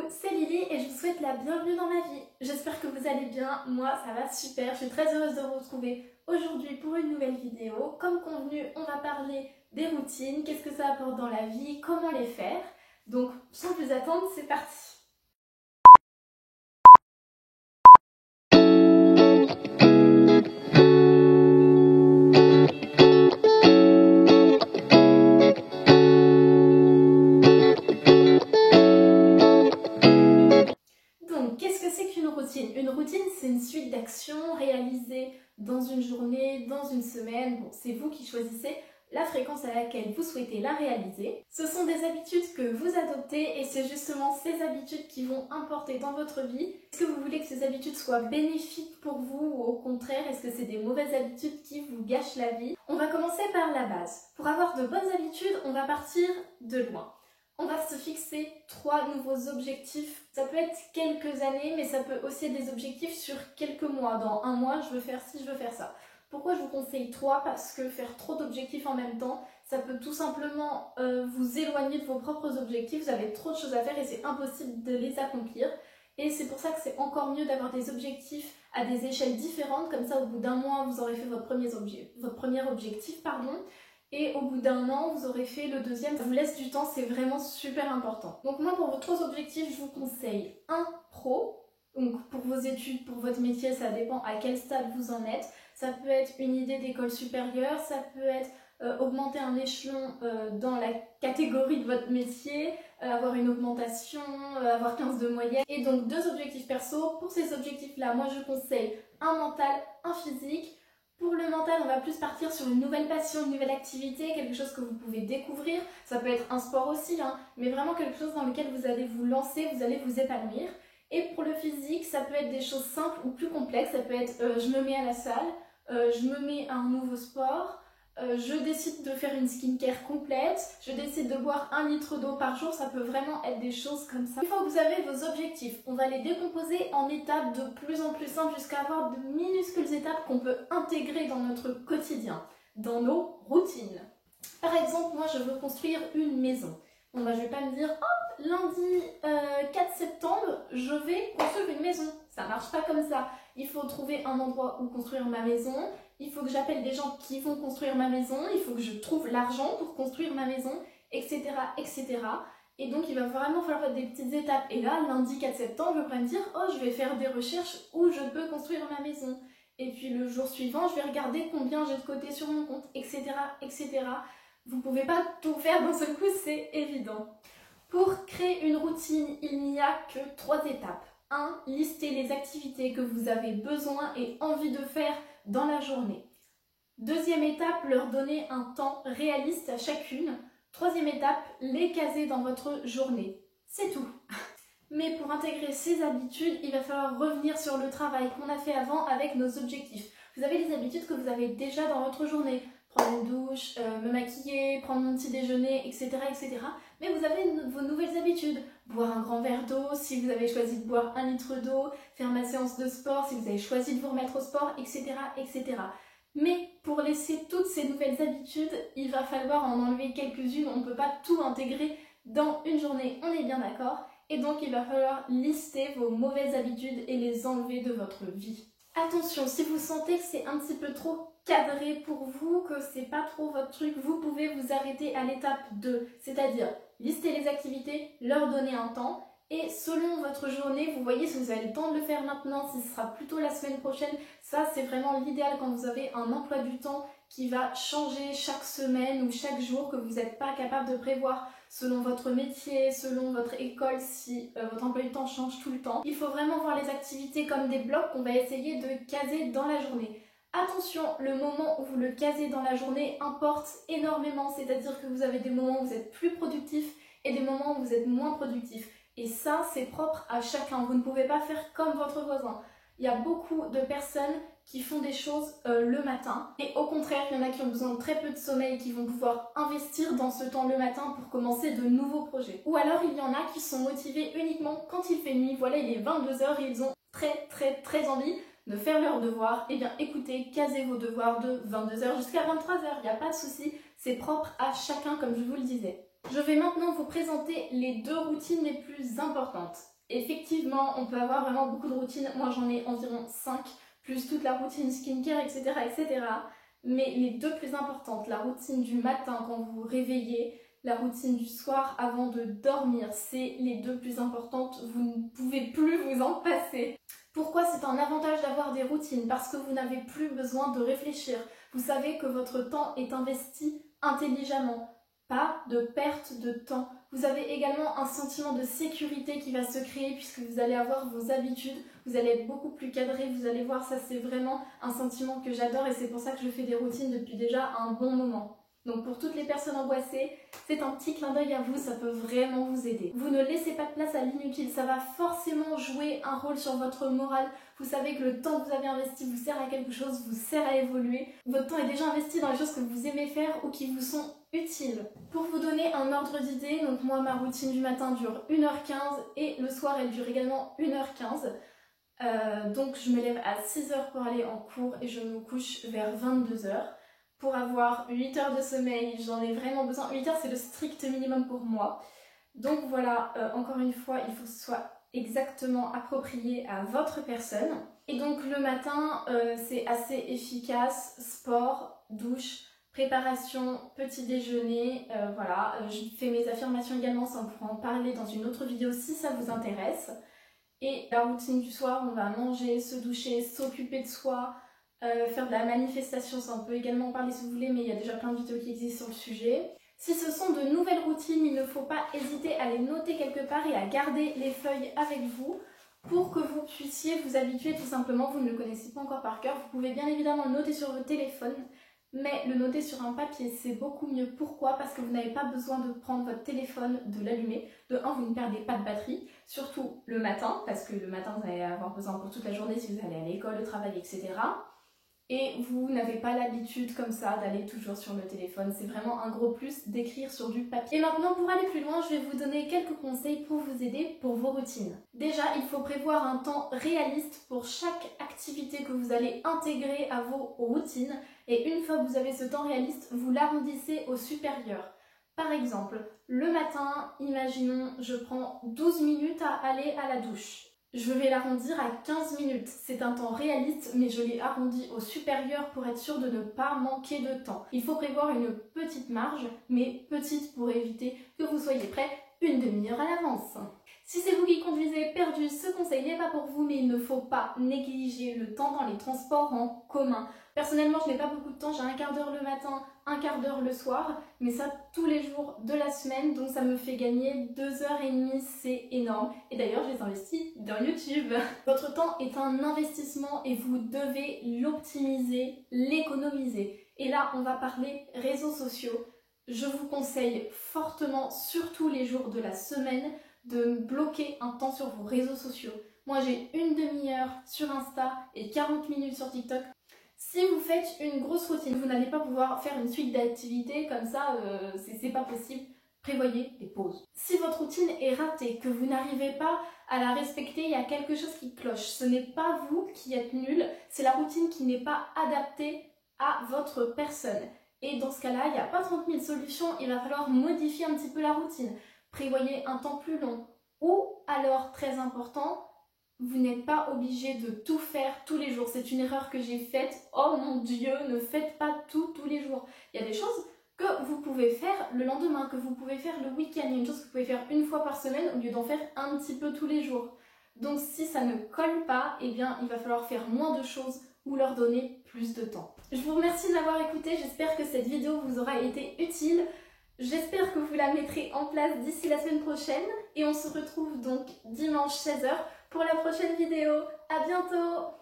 c'est Lily et je vous souhaite la bienvenue dans ma vie. J'espère que vous allez bien, moi ça va super, je suis très heureuse de vous retrouver aujourd'hui pour une nouvelle vidéo. Comme convenu, on va parler des routines, qu'est-ce que ça apporte dans la vie, comment les faire. Donc sans plus attendre, c'est parti. Donc, qu'est-ce que c'est qu'une routine? Une routine, c'est une suite d'actions réalisées dans une journée, dans une semaine. Bon, c'est vous qui choisissez la fréquence à laquelle vous souhaitez la réaliser. Ce sont des habitudes que vous adoptez et c'est justement ces habitudes qui vont importer dans votre vie. Est-ce que vous voulez que ces habitudes soient bénéfiques pour vous ou au contraire, est-ce que c'est des mauvaises habitudes qui vous gâchent la vie? On va commencer par la base. Pour avoir de bonnes habitudes, on va partir de loin. On va se fixer 3 nouveaux objectifs. Ça peut être quelques années, mais ça peut aussi être des objectifs sur quelques mois. Dans un mois, je veux faire ci, je veux faire ça. Pourquoi je vous conseille 3? Parce que faire trop d'objectifs en même temps, ça peut tout simplement vous éloigner de vos propres objectifs. Vous avez trop de choses à faire et c'est impossible de les accomplir. Et c'est pour ça que c'est encore mieux d'avoir des objectifs à des échelles différentes. Comme ça, au bout d'un mois, vous aurez fait votre premier objectif. Et au bout d'un an, vous aurez fait le deuxième. Ça vous laisse du temps, c'est vraiment super important. Donc moi, pour vos 3 objectifs, je vous conseille un pro. Donc pour vos études, pour votre métier, ça dépend à quel stade vous en êtes. Ça peut être une idée d'école supérieure, ça peut être augmenter un échelon dans la catégorie de votre métier, avoir une augmentation, avoir 15 de moyenne. Et donc 2 objectifs perso. Pour ces objectifs-là, moi je conseille un mental, un physique. Pour le mental, on va plus partir sur une nouvelle passion, une nouvelle activité, quelque chose que vous pouvez découvrir. Ça peut être un sport aussi, mais vraiment quelque chose dans lequel vous allez vous lancer, vous allez vous épanouir. Et pour le physique, ça peut être des choses simples ou plus complexes. Ça peut être je me mets à la salle, je me mets à un nouveau sport, je décide de faire une skincare complète, je décide de boire 1 litre d'eau par jour. Ça peut vraiment être des choses comme ça. Une fois que vous avez vos objectifs, on va les décomposer en étapes de plus en plus simples jusqu'à avoir de minuscules étapes qu'on peut intégrer dans notre quotidien, dans nos routines. Par exemple, moi je veux construire une maison. Bon bah je vais pas me dire hop, lundi 4 septembre, je vais construire une maison. Ça marche pas comme ça. Il faut trouver un endroit où construire ma maison. Il faut que j'appelle des gens qui vont construire ma maison. Il faut que je trouve l'argent pour construire ma maison, etc., etc. Et donc il va vraiment falloir faire des petites étapes. Et là, lundi 4 septembre, je vais pas me dire oh, je vais faire des recherches où je peux construire ma maison. Et puis le jour suivant, je vais regarder combien j'ai de côté sur mon compte, etc., etc. Vous ne pouvez pas tout faire d'un seul coup, c'est évident. Pour créer une routine, il n'y a que 3 étapes. 1. Listez les activités que vous avez besoin et envie de faire dans la journée. 2e étape, leur donner un temps réaliste à chacune. 3e étape, les caser dans votre journée. C'est tout. Mais pour intégrer ces habitudes, il va falloir revenir sur le travail qu'on a fait avant avec nos objectifs. Vous avez des habitudes que vous avez déjà dans votre journée. Prendre une douche, me maquiller, prendre mon petit déjeuner, etc., etc. Mais vous avez vos nouvelles habitudes. Boire un grand verre d'eau, si vous avez choisi de boire 1 litre d'eau, faire ma séance de sport, si vous avez choisi de vous remettre au sport, etc., etc. Mais pour laisser toutes ces nouvelles habitudes, il va falloir en enlever quelques-unes. On ne peut pas tout intégrer dans une journée, on est bien d'accord. Et donc il va falloir lister vos mauvaises habitudes et les enlever de votre vie. Attention, si vous sentez que c'est un petit peu trop cadré pour vous, que c'est pas trop votre truc, vous pouvez vous arrêter à l'étape 2, c'est-à-dire lister les activités, leur donner un temps, et selon votre journée, vous voyez si vous avez le temps de le faire maintenant, si ce sera plutôt la semaine prochaine. Ça c'est vraiment l'idéal quand vous avez un emploi du temps qui va changer chaque semaine ou chaque jour, que vous n'êtes pas capable de prévoir selon votre métier, selon votre école, si votre emploi du temps change tout le temps. Il faut vraiment voir les activités comme des blocs qu'on va essayer de caser dans la journée. Attention, le moment où vous le casez dans la journée importe énormément, c'est-à-dire que vous avez des moments où vous êtes plus productif et des moments où vous êtes moins productif. Et ça, c'est propre à chacun. Vous ne pouvez pas faire comme votre voisin. Il y a beaucoup de personnes qui font des choses le matin. Et au contraire, il y en a qui ont besoin de très peu de sommeil et qui vont pouvoir investir dans ce temps le matin pour commencer de nouveaux projets. Ou alors, il y en a qui sont motivés uniquement quand il fait nuit. Voilà, il est 22h et ils ont très envie de faire leurs devoirs. Eh bien, écoutez, casez vos devoirs de 22h jusqu'à 23h. Il n'y a pas de souci. C'est propre à chacun, comme je vous le disais. Je vais maintenant vous présenter les 2 routines les plus importantes. Effectivement, on peut avoir vraiment beaucoup de routines. Moi, j'en ai environ 5, plus toute la routine skincare, etc., etc. Mais les deux plus importantes, la routine du matin quand vous vous réveillez, la routine du soir avant de dormir, c'est les deux plus importantes. Vous ne pouvez plus vous en passer. Pourquoi c'est un avantage d'avoir des routines? Parce que vous n'avez plus besoin de réfléchir. Vous savez que votre temps est investi intelligemment. Pas de perte de temps. Vous avez également un sentiment de sécurité qui va se créer puisque vous allez avoir vos habitudes, vous allez être beaucoup plus cadré, vous allez voir, ça c'est vraiment un sentiment que j'adore et c'est pour ça que je fais des routines depuis déjà un bon moment. Donc pour toutes les personnes angoissées, c'est un petit clin d'œil à vous, ça peut vraiment vous aider. Vous ne laissez pas de place à l'inutile, ça va forcément jouer un rôle sur votre morale. Vous savez que le temps que vous avez investi vous sert à quelque chose, vous sert à évoluer. Votre temps est déjà investi dans les choses que vous aimez faire ou qui vous sont utiles. Pour vous donner un ordre d'idée, donc moi ma routine du matin dure 1h15 et le soir elle dure également 1h15. Donc je me lève à 6h pour aller en cours et je me couche vers 22h. Pour avoir 8 heures de sommeil, j'en ai vraiment besoin. 8 heures c'est le strict minimum pour moi. Donc voilà, encore une fois, il faut que ce soit exactement approprié à votre personne. Et donc le matin, c'est assez efficace, sport, douche, préparation, petit déjeuner, voilà. Je fais mes affirmations également, ça on pourra en parler dans une autre vidéo si ça vous intéresse. Et la routine du soir, on va manger, se doucher, s'occuper de soi, faire de la manifestation, ça on peut également en parler si vous voulez, mais il y a déjà plein de vidéos qui existent sur le sujet. Si ce sont de nouvelles routines, il ne faut pas hésiter à les noter quelque part et à garder les feuilles avec vous pour que vous puissiez vous habituer tout simplement. Vous ne le connaissez pas encore par cœur, vous pouvez bien évidemment le noter sur votre téléphone, mais le noter sur un papier c'est beaucoup mieux. Pourquoi? Parce que vous n'avez pas besoin de prendre votre téléphone, de l'allumer. De 1, vous ne perdez pas de batterie, surtout le matin, parce que le matin vous allez avoir besoin pour toute la journée si vous allez à l'école, au travail, etc. Et vous n'avez pas l'habitude comme ça d'aller toujours sur le téléphone. C'est vraiment un gros plus d'écrire sur du papier. Et maintenant, pour aller plus loin, je vais vous donner quelques conseils pour vous aider pour vos routines. Déjà, il faut prévoir un temps réaliste pour chaque activité que vous allez intégrer à vos routines. Et une fois que vous avez ce temps réaliste, vous l'arrondissez au supérieur. Par exemple, le matin, imaginons, je prends 12 minutes à aller à la douche. Je vais l'arrondir à 15 minutes. C'est un temps réaliste, mais je l'ai arrondi au supérieur pour être sûr de ne pas manquer de temps. Il faut prévoir une petite marge, mais petite pour éviter que vous soyez prêt une demi-heure à l'avance. Si c'est vous qui conduisez perdu, ce conseil n'est pas pour vous, mais il ne faut pas négliger le temps dans les transports en commun. Personnellement, je n'ai pas beaucoup de temps, j'ai un quart d'heure le matin, un quart d'heure le soir, mais ça tous les jours de la semaine, donc ça me fait gagner 2h30, c'est énorme. Et d'ailleurs, je les investis dans YouTube. Votre temps est un investissement et vous devez l'optimiser, l'économiser. Et là, on va parler réseaux sociaux. Je vous conseille fortement, surtout les jours de la semaine, de bloquer un temps sur vos réseaux sociaux. Moi, j'ai une demi-heure sur Insta et 40 minutes sur TikTok. Si vous faites une grosse routine, vous n'allez pas pouvoir faire une suite d'activités comme ça, c'est pas possible. Prévoyez des pauses. Si votre routine est ratée, que vous n'arrivez pas à la respecter, il y a quelque chose qui cloche. Ce n'est pas vous qui êtes nul, c'est la routine qui n'est pas adaptée à votre personne. Et dans ce cas-là, il n'y a pas 30 000 solutions, il va falloir modifier un petit peu la routine. Prévoyez un temps plus long. Ou alors, très important, vous n'êtes pas obligé de tout faire tous les jours. C'est une erreur que j'ai faite. Oh mon Dieu, ne faites pas tout tous les jours. Il y a des choses que vous pouvez faire le lendemain, que vous pouvez faire le week-end. Il y a une chose que vous pouvez faire une fois par semaine au lieu d'en faire un petit peu tous les jours. Donc si ça ne colle pas, eh bien il va falloir faire moins de choses ou leur donner plus de temps. Je vous remercie de m'avoir écouté. J'espère que cette vidéo vous aura été utile. J'espère que vous la mettrez en place d'ici la semaine prochaine. Et on se retrouve donc dimanche 16h pour la prochaine vidéo. À bientôt!